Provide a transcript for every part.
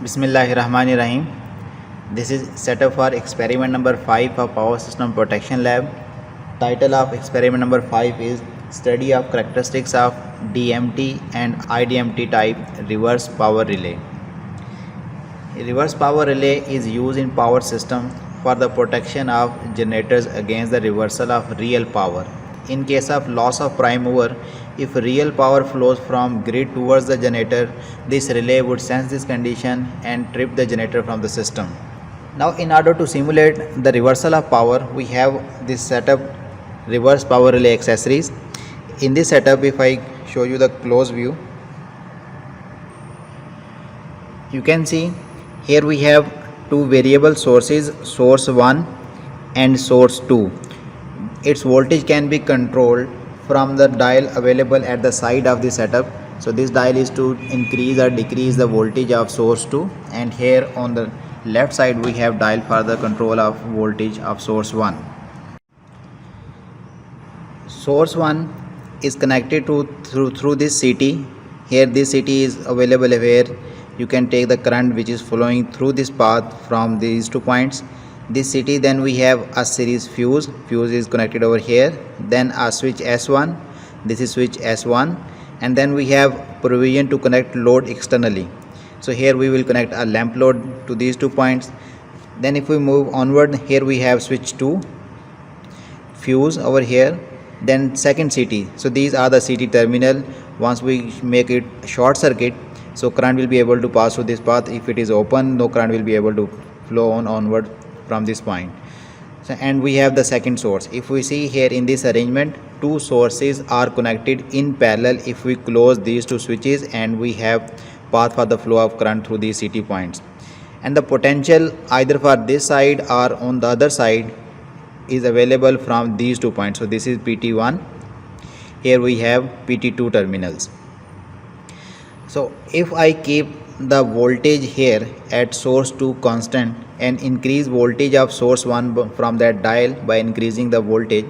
Bismillahirrahmanirrahim. This is setup for experiment number 5 of Power System Protection Lab. Title of experiment number 5 is Study of Characteristics of DMT and IDMT type Reverse Power Relay. A reverse power relay is used in power system for the protection of generators against the reversal of real power. In case of loss of prime mover, if real power flows from grid towards the generator, this relay would sense this condition and trip the generator from the system. Now, in order to simulate the reversal of power, we have this setup reverse power relay accessories. In this setup, if I show you the close view, you can see here we have two variable sources, source 1 and source 2. Its voltage can be controlled from the dial available at the side of the setup. So this dial is to increase or decrease the voltage of source 2, and here on the left side we have dial for the control of voltage of source 1. Source 1 is connected to through this CT. Here this CT is available where you can take the current which is flowing through this path from these 2 points. This CT, then we have a series fuse is connected over here, then a switch S1, this is switch S1, and then we have provision to connect load externally. So here we will connect a lamp load to these 2 points. Then if we move onward, here we have switch 2, fuse over here, then second CT. So these are the CT terminal. Once we make it short circuit, so current will be able to pass through this path. If it is open, no current will be able to flow onward from this point. So, and we have the second source. If we see here in this arrangement, 2 sources are connected in parallel. If we close these 2 switches, and we have path for the flow of current through these CT points, and the potential either for this side or on the other side is available from these 2 points. So this is PT1, here we have PT2 terminals. So if I keep the voltage here at source 2 constant and increase voltage of source 1 from that dial by increasing the voltage,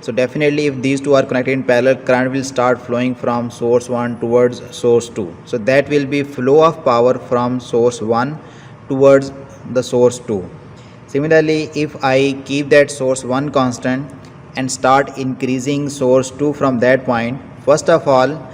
so definitely if these 2 are connected in parallel, current will start flowing from source 1 towards source 2. So that will be flow of power from source 1 towards the source 2. Similarly, if I keep that source 1 constant and start increasing source 2 from that point, first of all,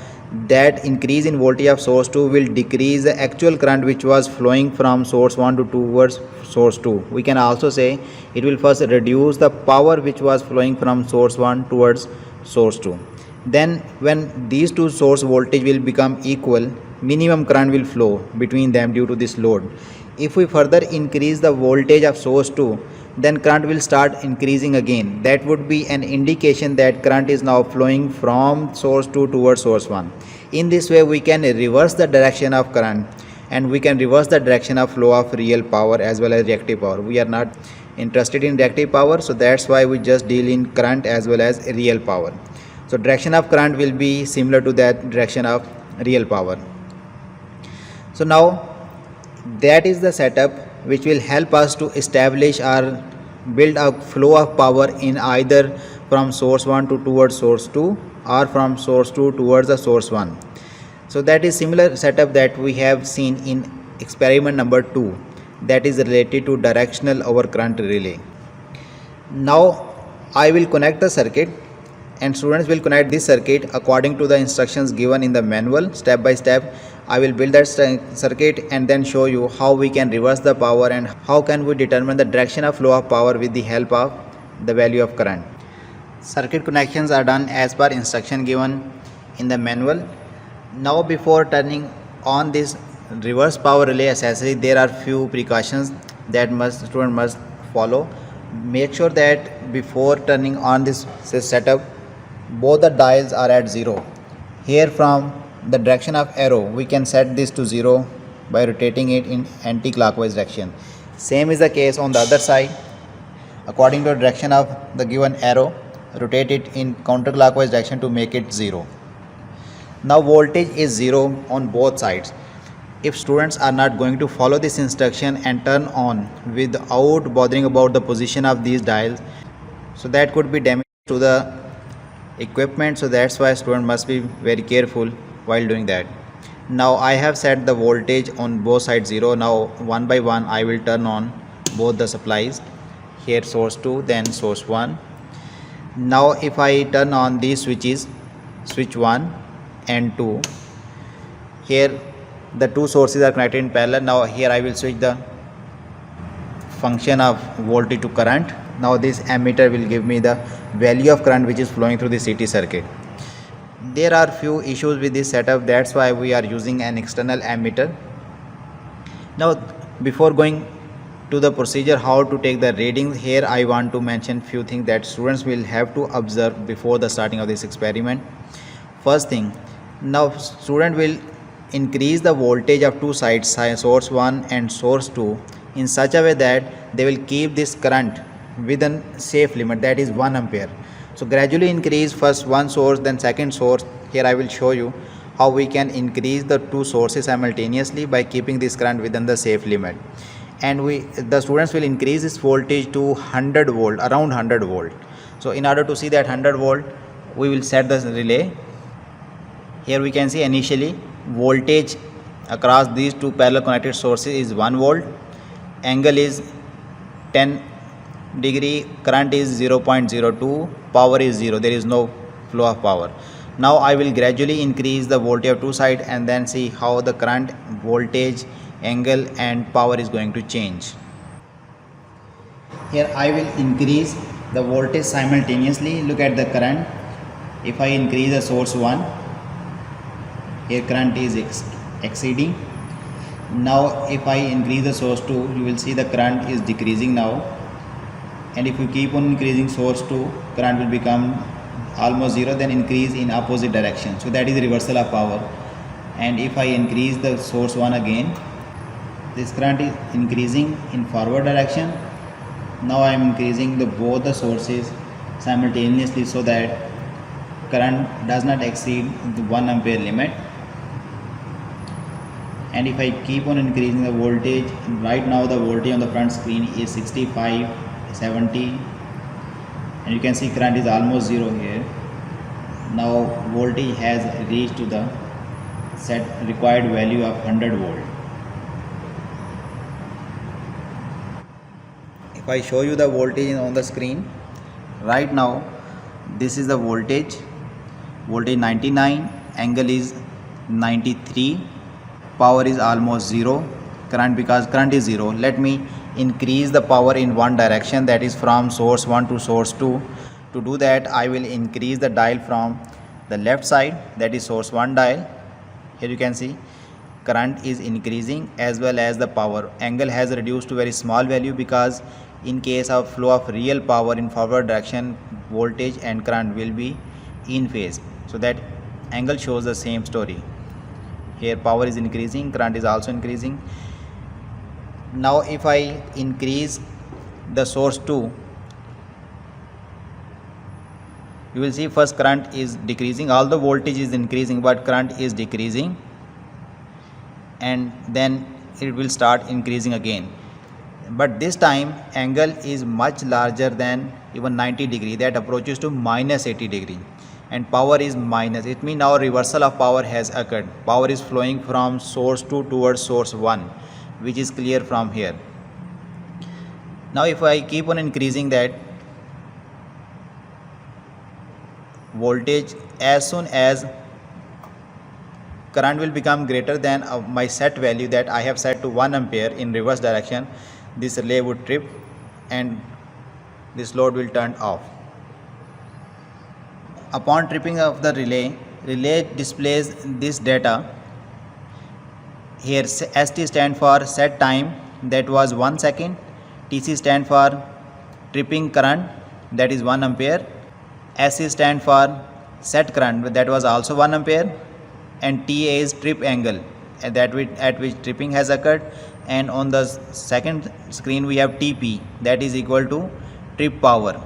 that increase in voltage of source 2 will decrease the actual current which was flowing from source 1 to towards source 2. We can also say it will first reduce the power which was flowing from source 1 towards source 2. Then when these 2 source voltage will become equal, minimum current will flow between them due to this load. If we further increase the voltage of source 2, then current will start increasing again. That would be an indication that current is now flowing from source 2 towards source 1. In this way we can reverse the direction of current, and we can reverse the direction of flow of real power as well as reactive power. We are not interested in reactive power, so that's why we just deal in current as well as real power. So direction of current will be similar to that direction of real power. So now that is the setup which will help us to establish or build a flow of power in either from source 1 to towards source 2 or from source 2 towards the source 1. So that is similar setup that we have seen in experiment number 2, that is related to directional overcurrent relay. Now I will connect the circuit, and students will connect this circuit according to the instructions given in the manual. Step by step I will build that circuit and then show you how we can reverse the power and how can we determine the direction of flow of power with the help of the value of current. Circuit connections are done as per instruction given in the manual. Now before turning on this reverse power relay accessory, there are few precautions that student must follow. Make sure that before turning on this setup, both the dials are at 0. Here from the direction of arrow we can set this to 0 by rotating it in anti-clockwise direction. Same is the case on the other side. According to the direction of the given arrow, rotate it in counterclockwise direction to make it 0. Now voltage is 0 on both sides. If students are not going to follow this instruction and turn on without bothering about the position of these dials, so that could be damage to the equipment. So that's why student must be very careful while doing that. Now I have set the voltage on both sides 0. Now one by one I will turn on both the supplies. Here source 2, then source 1. Now if I turn on these switches, switch 1 and 2, here the two sources are connected in parallel. Now here I will switch the function of voltage to current. Now this ammeter will give me the value of current which is flowing through the CT circuit. There are few issues with this setup, that's why we are using an external ammeter. Now before going to the procedure how to take the readings, here I want to mention few things that students will have to observe before the starting of this experiment. First thing, now student will increase the voltage of two sides, source 1 and source 2, in such a way that they will keep this current within safe limit, that is 1 ampere. So gradually increase first one source, then second source. Here I will show you how we can increase the two sources simultaneously by keeping this current within the safe limit. And the students will increase this voltage to 100 volt, around 100 volt. So in order to see that 100 volt, we will set the relay. Here we can see initially voltage across these two parallel connected sources is 1 volt, angle is 10 degree, current is 0.02, power is 0, there is no flow of power. Now I will gradually increase the voltage of two sides and then see how the current, voltage, angle and power is going to change. Here I will increase the voltage simultaneously. Look at the current. If I increase the source 1, here current is exceeding. Now if I increase the source 2, you will see the current is decreasing now. And if you keep on increasing source 2, current will become almost 0, then increase in opposite direction. So that is reversal of power. And if I increase the source 1 again, this current is increasing in forward direction. Now I am increasing both the sources simultaneously so that current does not exceed the 1 ampere limit. And if I keep on increasing the voltage, right now the voltage on the front screen is 65, 70, and you can see current is almost 0 here. Now voltage has reached to the set required value of 100 volt. If I show you the voltage on the screen, right now this is the voltage 99, angle is 93, power is almost 0, current, because current is 0, let me increase the power in one direction, that is from source 1 to source 2. To do that I will increase the dial from the left side, that is source 1 dial. Here you can see current is increasing as well as the power. Angle has reduced to very small value because in case of flow of real power in forward direction, voltage and current will be in phase, so that angle shows the same story. Here power is increasing, current is also increasing. Now if I increase the source 2, you will see first current is decreasing, although voltage is increasing but current is decreasing, and then it will start increasing again. But this time angle is much larger than even 90 degree, that approaches to minus 80 degree, and power is minus. It means now reversal of power has occurred. Power is flowing from source 2 towards source 1, which is clear from here. Now if I keep on increasing that voltage, as soon as current will become greater than my set value that I have set to 1 ampere in reverse direction, this relay would trip and this load will turn off. Upon tripping of the relay displays this data. Here ST stand for set time, that was 1 second. TC stand for tripping current, that is 1 ampere. SC stand for set current, that was also 1 ampere. And TA is trip angle at which tripping has occurred. And on the second screen we have TP, that is equal to trip power.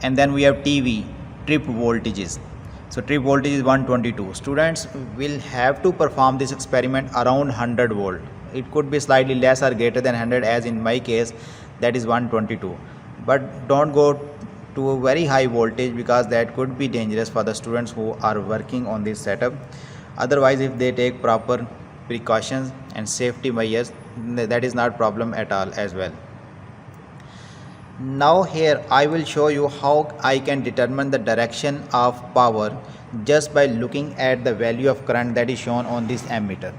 And then we have TV, trip voltages. So trip voltage is 122. Students will have to perform this experiment around 100 volt. It could be slightly less or greater than 100, as in my case that is 122. But don't go to a very high voltage because that could be dangerous for the students who are working on this setup. Otherwise, if they take proper precautions and safety measures, that is not problem at all as well. Now here I will show you how I can determine the direction of power just by looking at the value of current that is shown on this ammeter.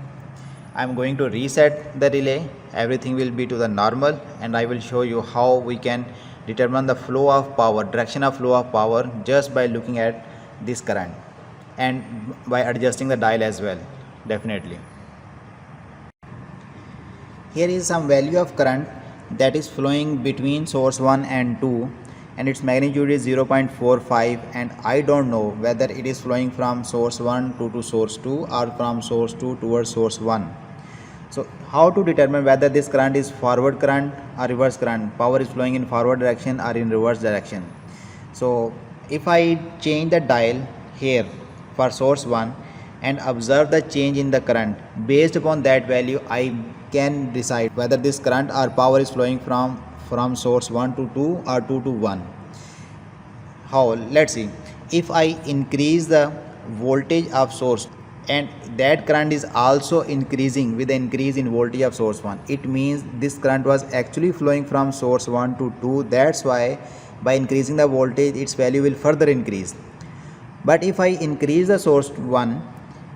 I am going to reset the relay, everything will be to the normal, and I will show you how we can determine the flow of power, direction of flow of power just by looking at this current and by adjusting the dial as well, definitely. Here is some value of current that is flowing between source 1 and 2, and its magnitude is 0.45, and I don't know whether it is flowing from source 1 to source 2 or from source 2 towards source 1. So how to determine whether this current is forward current or reverse current, power is flowing in forward direction or in reverse direction. So if I change the dial here for source 1 and observe the change in the current, based upon that value I can decide whether this current or power is flowing from source 1 to 2 or 2 to 1. How? Let's see. If I increase the voltage of source and that current is also increasing with the increase in voltage of source 1, it means this current was actually flowing from source 1 to 2. That's why by increasing the voltage its value will further increase. But if I increase the source 1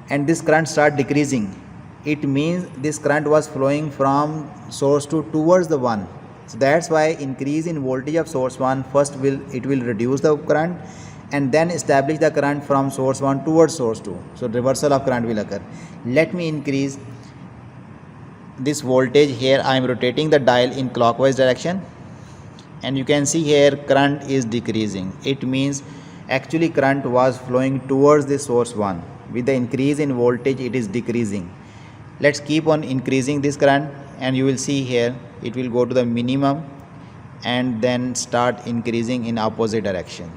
and this current start decreasing, it means this current was flowing from source 2 towards the 1. So that's why increase in voltage of source 1, first it will reduce the current and then establish the current from source 1 towards source 2. So reversal of current will occur. Let me increase this voltage. Here I am rotating the dial in clockwise direction, and you can see here current is decreasing. It means actually current was flowing towards the source 1. With the increase in voltage it is decreasing. Let's keep on increasing this current, and you will see here it will go to the minimum and then start increasing in opposite direction.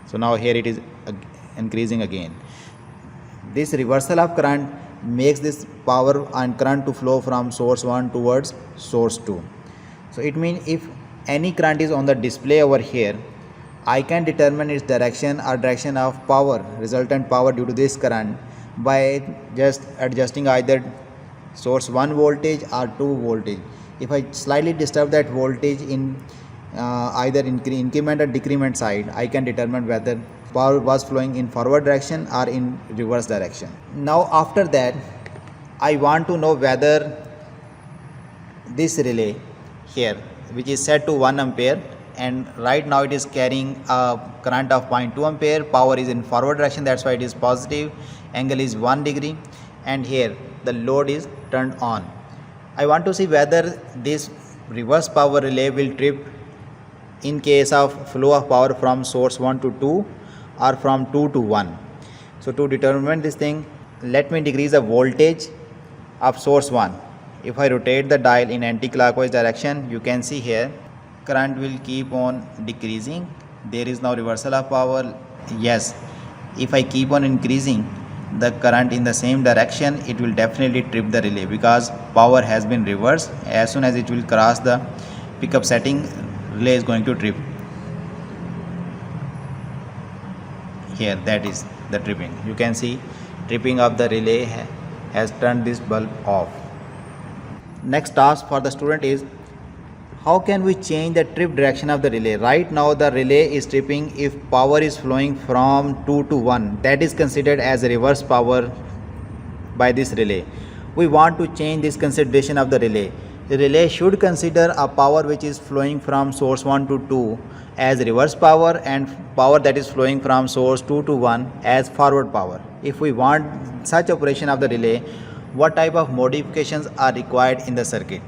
So now here it is increasing again. This reversal of current makes this power and current to flow from source 1 towards source 2. So it means if any current is on the display over here, I can determine its direction or direction of power, resultant power due to this current, by just adjusting either source 1 voltage or 2 voltage. If I slightly disturb that voltage in either increment or decrement side, I can determine whether power was flowing in forward direction or in reverse direction. Now after that, I want to know whether this relay here, which is set to 1 ampere, and right now it is carrying a current of 0.2 ampere, power is in forward direction, that's why it is positive, angle is 1 degree, and here the load is turned on. I want to see whether this reverse power relay will trip in case of flow of power from source 1 to 2 or from 2 to 1. So to determine this thing, let me decrease the voltage of source 1. If I rotate the dial in anti-clockwise direction, you can see here current will keep on decreasing. There is now reversal of power. Yes, if I keep on increasing the current in the same direction, it will definitely trip the relay because power has been reversed. As soon as it will cross the pickup setting, relay is going to trip. Here, that is the tripping. You can see tripping of the relay has turned this bulb off. Next task for the student is how can we change the trip direction of the relay. Right now the relay is tripping if power is flowing from 2 to 1. That is considered as a reverse power by this relay. We want to change this consideration of the relay. The relay should consider a power which is flowing from source 1 to 2 as reverse power and power that is flowing from source 2 to 1 as forward power. If we want such operation of the relay, what type of modifications are required in the circuit?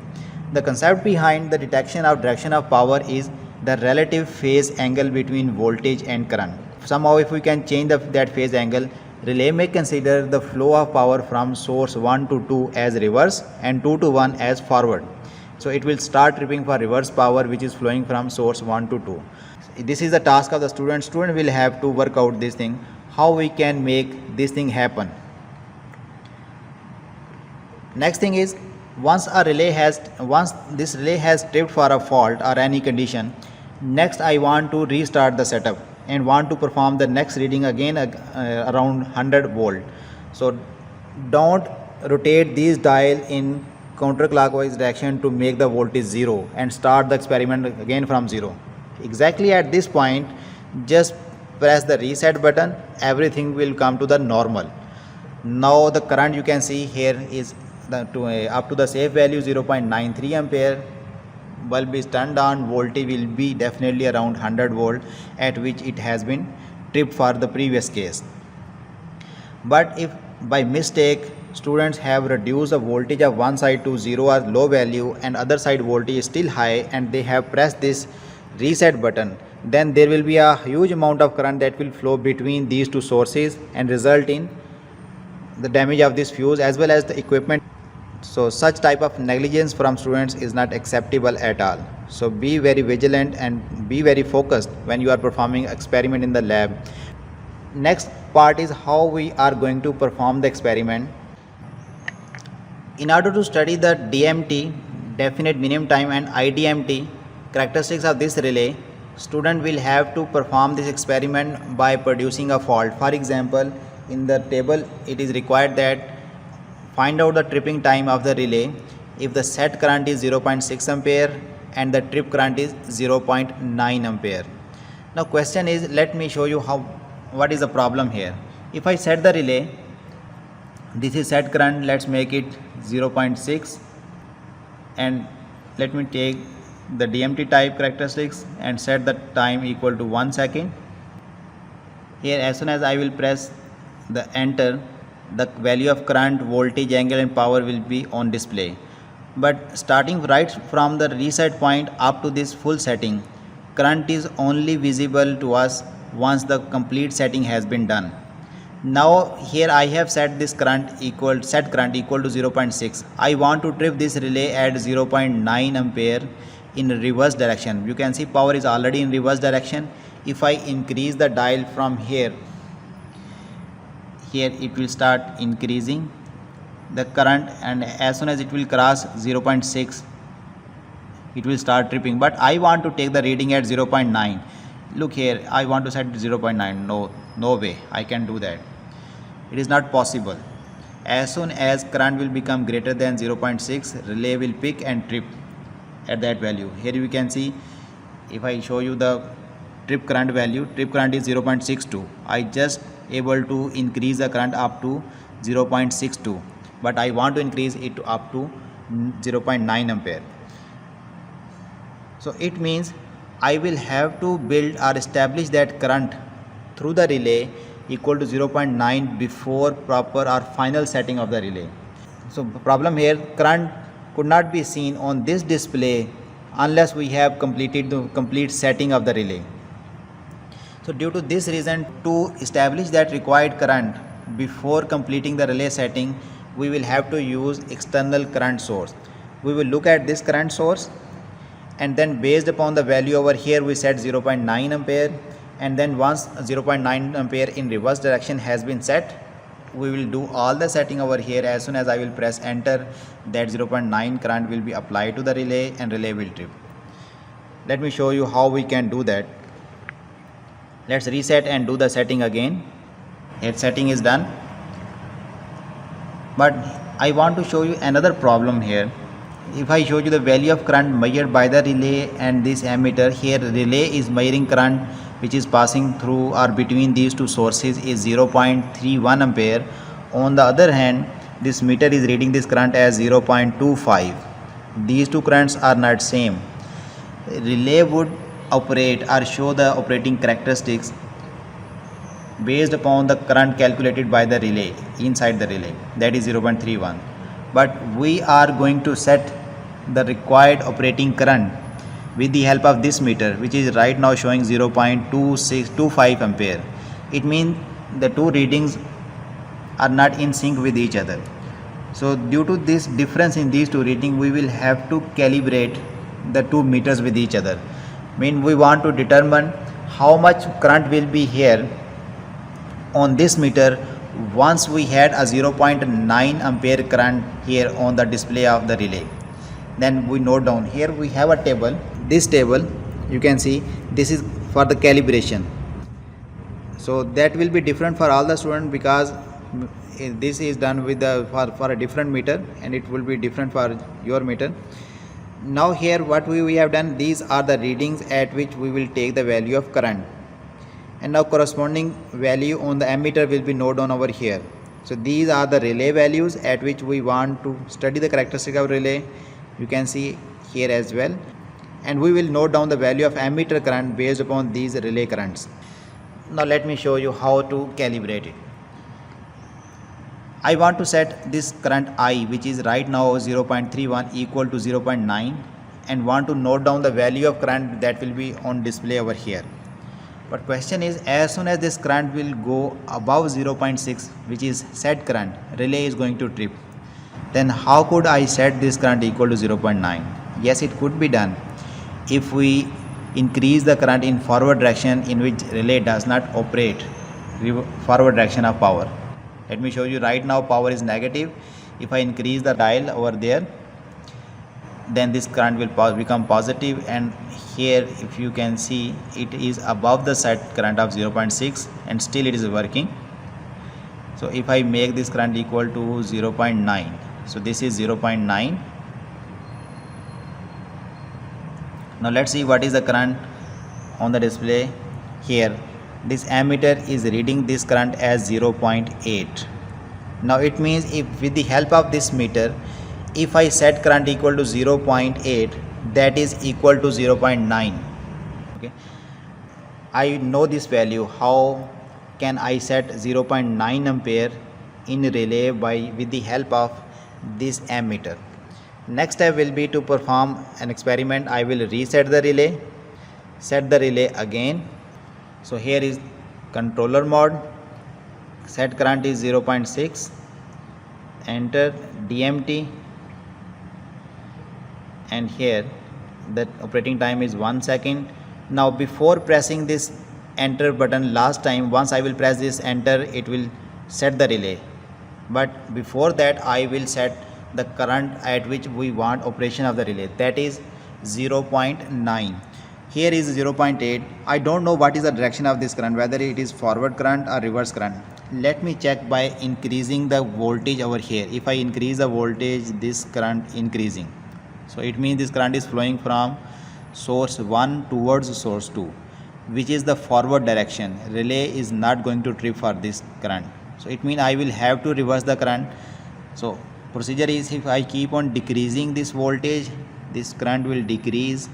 The concept behind the detection of direction of power is the relative phase angle between voltage and current. Somehow if we can change that phase angle, relay may consider the flow of power from source 1 to 2 as reverse and 2 to 1 as forward. So it will start tripping for reverse power which is flowing from source 1 to 2. This is the task of the student. Student will have to work out this thing, how we can make this thing happen. Next thing is, once this relay has tripped for a fault or any condition, next I want to restart the setup and want to perform the next reading again around 100 volt. So don't rotate these dial in counterclockwise direction to make the voltage 0 and start the experiment again from 0. Exactly at this point, just press the reset button, everything will come to the normal. Now the current you can see here is up to the safe value 0.93 ampere. Bulb is turned on, voltage will be definitely around 100 volt, at which it has been tripped for the previous case. But if by mistake students have reduced the voltage of one side to 0 or low value and other side voltage is still high and they have pressed this reset button, then there will be a huge amount of current that will flow between these two sources and result in the damage of this fuse as well as the equipment. So such type of negligence from students is not acceptable at all. So be very vigilant and be very focused when you are performing experiment in the lab. Next part is how we are going to perform the experiment. In order to study the DMT, definite minimum time, and IDMT characteristics of this relay, student will have to perform this experiment by producing a fault. For example, in the table it is required that find out the tripping time of the relay if the set current is 0.6 ampere and the trip current is 0.9 ampere. Now question is, let me show you what is the problem here. If I set the relay, this is set current, let's make it 0.6, and let me take the DMT type characteristics and set the time equal to 1 second. Here as soon as I will press the enter, the value of current, voltage, angle and power will be on display. But starting right from the reset point up to this full setting, current is only visible to us once the complete setting has been done. Now here I have set this current equal to 0.6. I want to trip this relay at 0.9 ampere in reverse direction. You can see power is already in reverse direction. If I increase the dial from here it will start increasing the current, and as soon as it will cross 0.6 it will start tripping. But I want to take the reading at 0.9. Look here, I want to set 0.9. No way I can do that. It is not possible. As soon as current will become greater than 0.6, relay will pick and trip at that value. Here you can see, if I show you the trip current value, trip current is 0.62. I just able to increase the current up to 0.62, but I want to increase it up to 0.9 ampere. So it means I will have to build or establish that current through the relay equal to 0.9 before proper or final setting of the relay. So problem here, current could not be seen on this display unless we have completed the complete setting of the relay. So due to this reason, to establish that required current before completing the relay setting, we will have to use external current source. We will look at this current source, and then based upon the value over here we set 0.9 ampere, and then once 0.9 ampere in reverse direction has been set, we will do all the setting over here. As soon as I will press enter, that 0.9 current will be applied to the relay and relay will trip. Let me show you how we can do that. Let's reset and do the setting again. Here setting is done, but I want to show you another problem here. If I show you the value of current measured by the relay and this ammeter, here relay is measuring current which is passing through or between these two sources is 0.31 ampere. On the other hand, this meter is reading this current as 0.25. These two currents are not same. Relay would operate or show the operating characteristics based upon the current calculated by the relay inside the relay, that is 0.31, but we are going to set the required operating current with the help of this meter, which is right now showing 0.2625 ampere. It means the two readings are not in sync with each other. So due to this difference in these two readings, we will have to calibrate the two meters with each other. We want to determine how much current will be here on this meter once we had a 0.9 ampere current here on the display of the relay. Then we note down, here we have a table. This table you can see, this is for the calibration. So that will be different for all the students, because this is done with for a different meter, and it will be different for your meter. Now here what we have done, these are the readings at which we will take the value of current, and now corresponding value on the ammeter will be noted down over here. So these are the relay values at which we want to study the characteristic of relay. You can see here as well, and we will note down the value of ammeter current based upon these relay currents. Now let me show you how to calibrate it. I want to set this current I, which is right now 0.31 equal to 0.9, and want to note down the value of current that will be on display over here. But question is, as soon as this current will go above 0.6, which is set current, relay is going to trip. Then how could I set this current equal to 0.9? Yes, it could be done if we increase the current in forward direction in which relay does not operate forward direction of power. Let me show you. Right now power is negative. If I increase the dial over there, then this current will become positive, and here if you can see it is above the set current of 0.6 and still it is working. So if I make this current equal to 0.9, so this is 0.9. Now let's see what is the current on the display here. This ammeter is reading this current as 0.8. Now it means if with the help of this meter, if I set current equal to 0.8, that is equal to 0.9. Okay, I know this value. How can I set 0.9 ampere in relay with the help of this ammeter? Next step will be to perform an experiment. I will reset the relay, set the relay again. So here is controller mode, set current is 0.6, enter DMT, and here the operating time is 1 second. Now before pressing this enter button last time, once I will press this enter, it will set the relay, but before that I will set the current at which we want operation of the relay, that is 0.9. Here is 0.8. I don't know what is the direction of this current, whether it is forward current or reverse current. Let me check by increasing the voltage over here. If I increase the voltage, this current increasing, so it means this current is flowing from source 1 towards source 2, which is the forward direction. Relay is not going to trip for this current, so it means I will have to reverse the current. So procedure is, if I keep on decreasing this voltage, this current will decrease,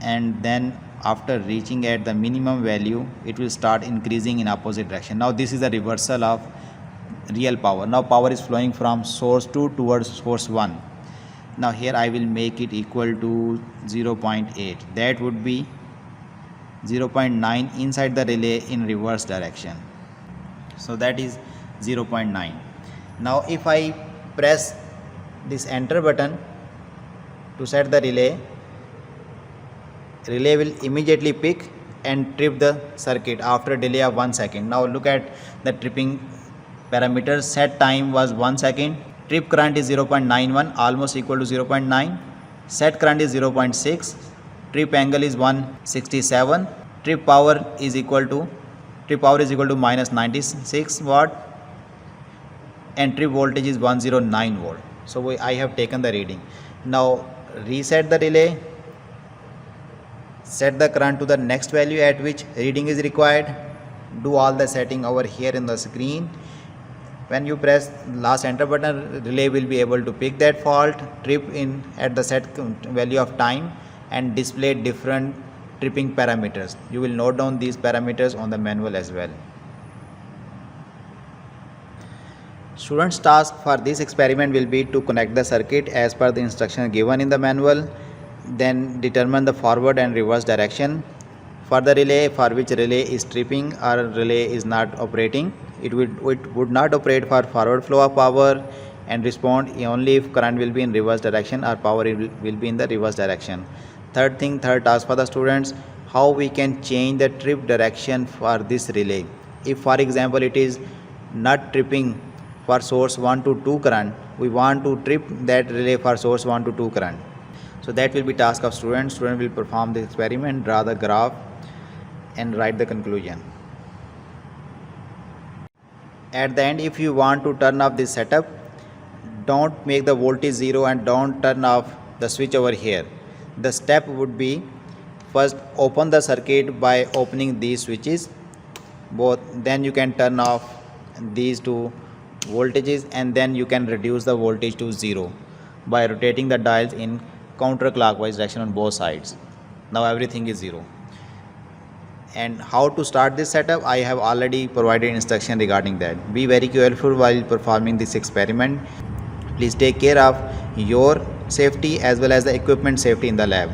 and then after reaching at the minimum value, it will start increasing in opposite direction. Now this is the reversal of real power. Now power is flowing from source 2 towards source 1. Now here I will make it equal to 0.8. That would be 0.9 inside the relay in reverse direction. So that is 0.9. Now if I press this enter button to set the relay, relay will immediately pick and trip the circuit after a delay of 1 second. Now look at the tripping parameters. Set time was 1 second. Trip current is 0.91, almost equal to 0.9. Set current is 0.6. Trip angle is 167. Trip power is equal to minus 96 watt, and trip voltage is 109 volt. So I have taken the reading. Now reset the relay, set the current to the next value at which reading is required. Do all the setting over here in the screen. When you press last enter button, relay will be able to pick that fault, trip in at the set value of time, and display different tripping parameters. You will note down these parameters on the manual as well. Students' task for this experiment will be to connect the circuit as per the instruction given in the manual, then determine the forward and reverse direction for the relay, for which relay is tripping or relay is not operating. It would not operate for forward flow of power and respond only if current will be in reverse direction or power will be in the reverse direction. Third task for the students, how we can change the trip direction for this relay. If for example it is not tripping for source 1 to 2 current, we want to trip that relay for source 1 to 2 current. So that will be task of students. Student will perform the experiment, draw the graph and write the conclusion. At the end, if you want to turn off this setup, don't make the voltage 0 and don't turn off the switch over here. The step would be, first open the circuit by opening these switches both, then you can turn off these two voltages, and then you can reduce the voltage to 0 by rotating the dials in counterclockwise direction on both sides. Now everything is 0. And how to start this setup, I have already provided instruction regarding that. Be very careful while performing this experiment. Please take care of your safety as well as the equipment safety in the lab.